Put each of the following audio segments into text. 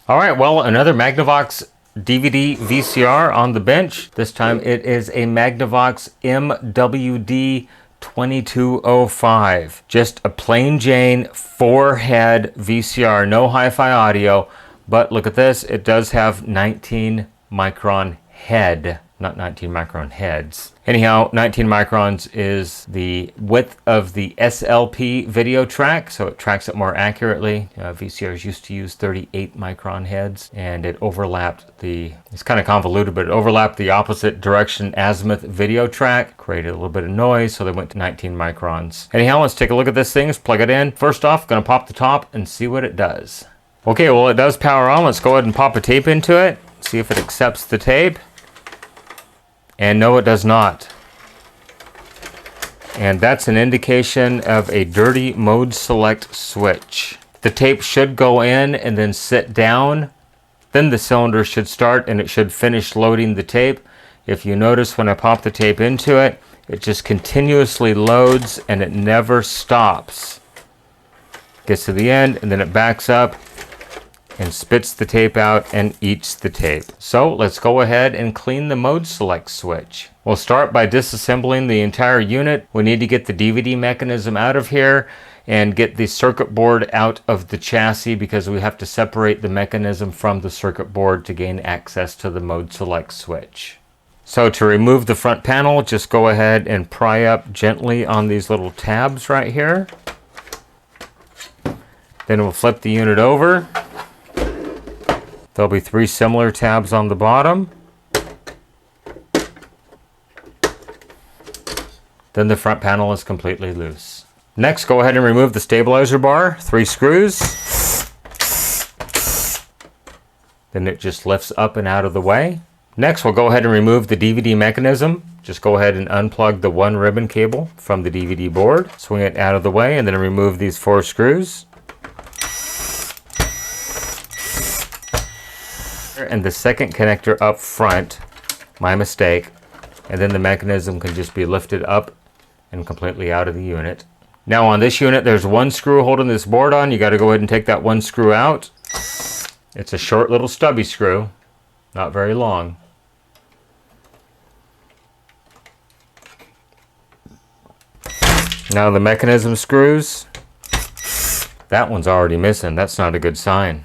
All right, well, another Magnavox DVD VCR on the bench. This time it is a Magnavox MWD2205. Just a plain Jane 4-head VCR, no hi-fi audio, but look at this, it does have 19 micron head, not 19 micron heads. Anyhow, 19 microns is the width of the SLP video track, so it tracks it more accurately. VCRs used to use 38 micron heads, and it overlapped it's kind of convoluted, but it overlapped the opposite direction azimuth video track, created a little bit of noise, so they went to 19 microns. Anyhow, let's take a look at this thing, let's plug it in. First off, gonna pop the top and see what it does. Okay, well, it does power on. Let's go ahead and pop a tape into it, see if it accepts the tape. And no, it does not. And that's an indication of a dirty mode select switch. The tape should go in and then sit down. Then the cylinder should start and it should finish loading the tape. If you notice, when I pop the tape into it, it just continuously loads and it never stops. Gets to the end and then it backs up and spits the tape out and eats the tape. So let's go ahead and clean the mode select switch. We'll start by disassembling the entire unit. We need to get the DVD mechanism out of here and get the circuit board out of the chassis because we have to separate the mechanism from the circuit board to gain access to the mode select switch. So to remove the front panel, just go ahead and pry up gently on these little tabs right here. Then we'll flip the unit over. There'll be 3 similar tabs on the bottom. Then the front panel is completely loose. Next, go ahead and remove the stabilizer bar, 3 screws. Then it just lifts up and out of the way. Next, we'll go ahead and remove the DVD mechanism. Just go ahead and unplug the 1 ribbon cable from the DVD board. Swing it out of the way and then remove these 4 screws. And the second connector up front, my mistake, and then the mechanism can just be lifted up and completely out of the unit. Now on this unit, there's 1 screw holding this board on. You got to go ahead and take that 1 screw out. It's a short little stubby screw, not very long. Now the mechanism screws, that one's already missing. That's not a good sign.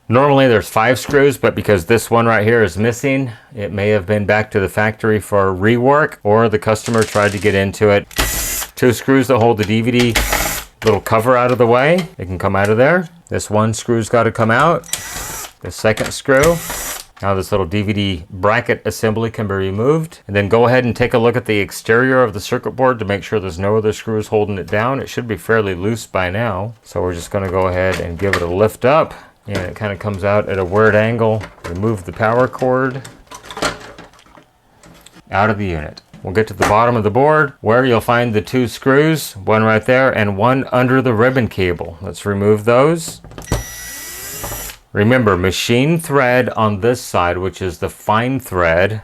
Normally there's 5 screws, but because this one right here is missing, it may have been back to the factory for rework, or the customer tried to get into it. 2 screws that hold the DVD little cover out of the way. They can come out of there. This 1 screw's got to come out. The second screw. Now this little DVD bracket assembly can be removed. And then go ahead and take a look at the exterior of the circuit board to make sure there's no other screws holding it down. It should be fairly loose by now. So we're just going to go ahead and give it a lift up. And it kind of comes out at a weird angle. Remove the power cord out of the unit. We'll get to the bottom of the board where you'll find the 2 screws, 1 right there and 1 under the ribbon cable. Let's remove those. Remember, machine thread on this side, which is the fine thread.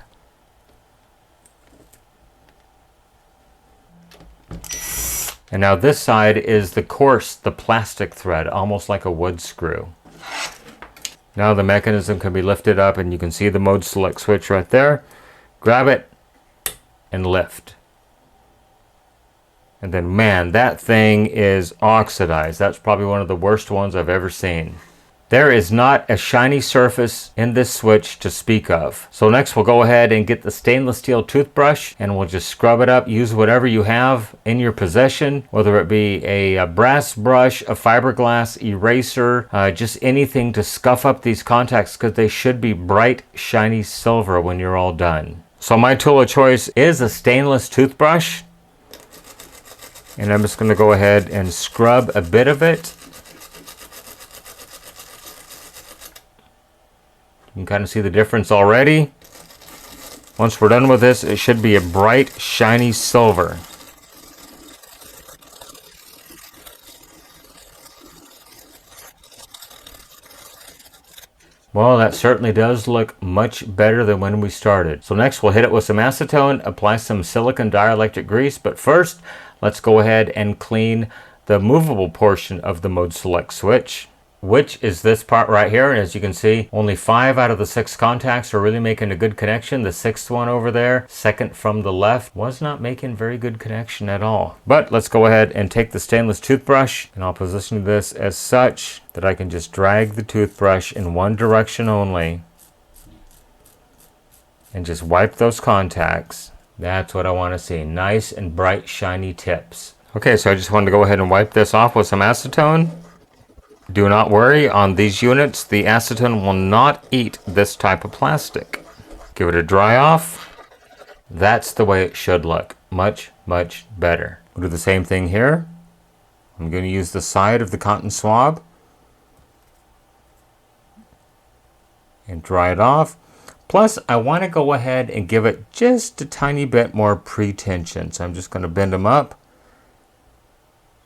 And now this side is the coarse, the plastic thread, almost like a wood screw. Now the mechanism can be lifted up and you can see the mode select switch right there. Grab it and lift. And then, man, that thing is oxidized. That's probably one of the worst ones I've ever seen. There is not a shiny surface in this switch to speak of. So next we'll go ahead and get the stainless steel toothbrush and we'll just scrub it up. Use whatever you have in your possession, whether it be a brass brush, a fiberglass eraser, just anything to scuff up these contacts because they should be bright, shiny silver when you're all done. So my tool of choice is a stainless toothbrush. And I'm just going to go ahead and scrub a bit of it. You can kind of see the difference already. Once we're done with this, it should be a bright, shiny silver. Well, that certainly does look much better than when we started. So next we'll hit it with some acetone, apply some silicone dielectric grease, but first let's go ahead and clean the movable portion of the mode select switch. which is this part right here. And as you can see, only 5 out of the 6 contacts are really making a good connection. The 6th one over there, second from the left, was not making very good connection at all. But let's go ahead and take the stainless toothbrush, and I'll position this as such that I can just drag the toothbrush in one direction only and just wipe those contacts. That's what I want to see. Nice and bright, shiny tips. Okay, so I just wanted to go ahead and wipe this off with some acetone. Do not worry, on these units, the acetone will not eat this type of plastic. Give it a dry off. That's the way it should look. Much, much better. We'll do the same thing here. I'm going to use the side of the cotton swab and dry it off. Plus, I want to go ahead and give it just a tiny bit more pre-tension. So I'm just going to bend them up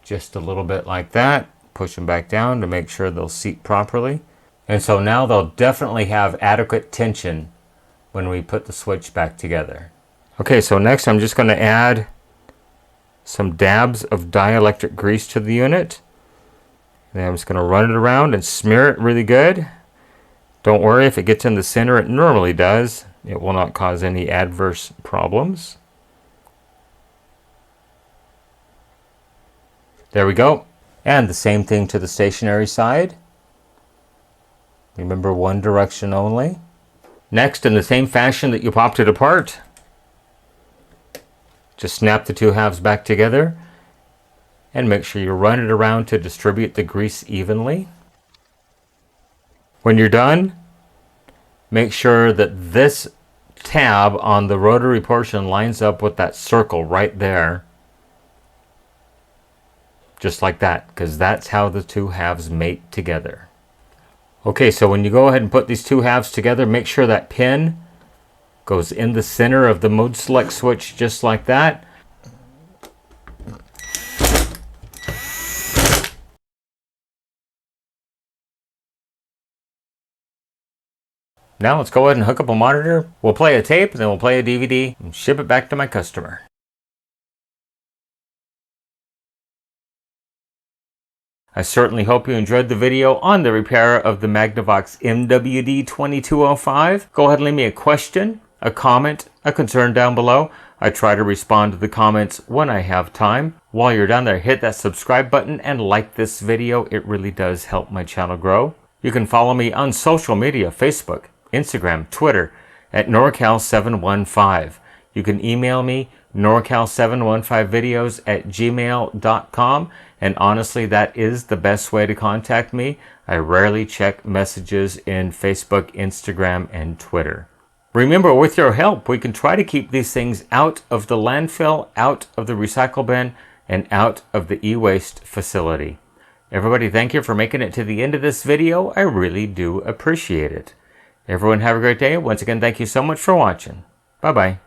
just a little bit like that. Push them back down to make sure they'll seat properly. And so now they'll definitely have adequate tension when we put the switch back together. Okay, so next I'm just going to add some dabs of dielectric grease to the unit. And I'm just going to run it around and smear it really good. Don't worry, if it gets in the center, it normally does. It will not cause any adverse problems. There we go. And the same thing to the stationary side. Remember, one direction only. Next, in the same fashion that you popped it apart, just snap the 2 halves back together and make sure you run it around to distribute the grease evenly. When you're done, make sure that this tab on the rotary portion lines up with that circle right there. Just like that, because that's how the 2 halves mate together. Okay, so when you go ahead and put these 2 halves together, make sure that pin goes in the center of the mode select switch just like that. Now let's go ahead and hook up a monitor. We'll play a tape, then we'll play a DVD and ship it back to my customer. I certainly hope you enjoyed the video on the repair of the Magnavox MWD2205. Go ahead and leave me a question, a comment, a concern down below. I try to respond to the comments when I have time. While you're down there, hit that subscribe button and like this video. It really does help my channel grow. You can follow me on social media, Facebook, Instagram, Twitter, at NorCal715. You can email me, norcal715videos@gmail.com. And honestly, that is the best way to contact me. I rarely check messages in Facebook, Instagram, and Twitter. Remember, with your help, we can try to keep these things out of the landfill, out of the recycle bin, and out of the e-waste facility. Everybody, thank you for making it to the end of this video. I really do appreciate it. Everyone have a great day. Once again, thank you so much for watching. Bye-bye.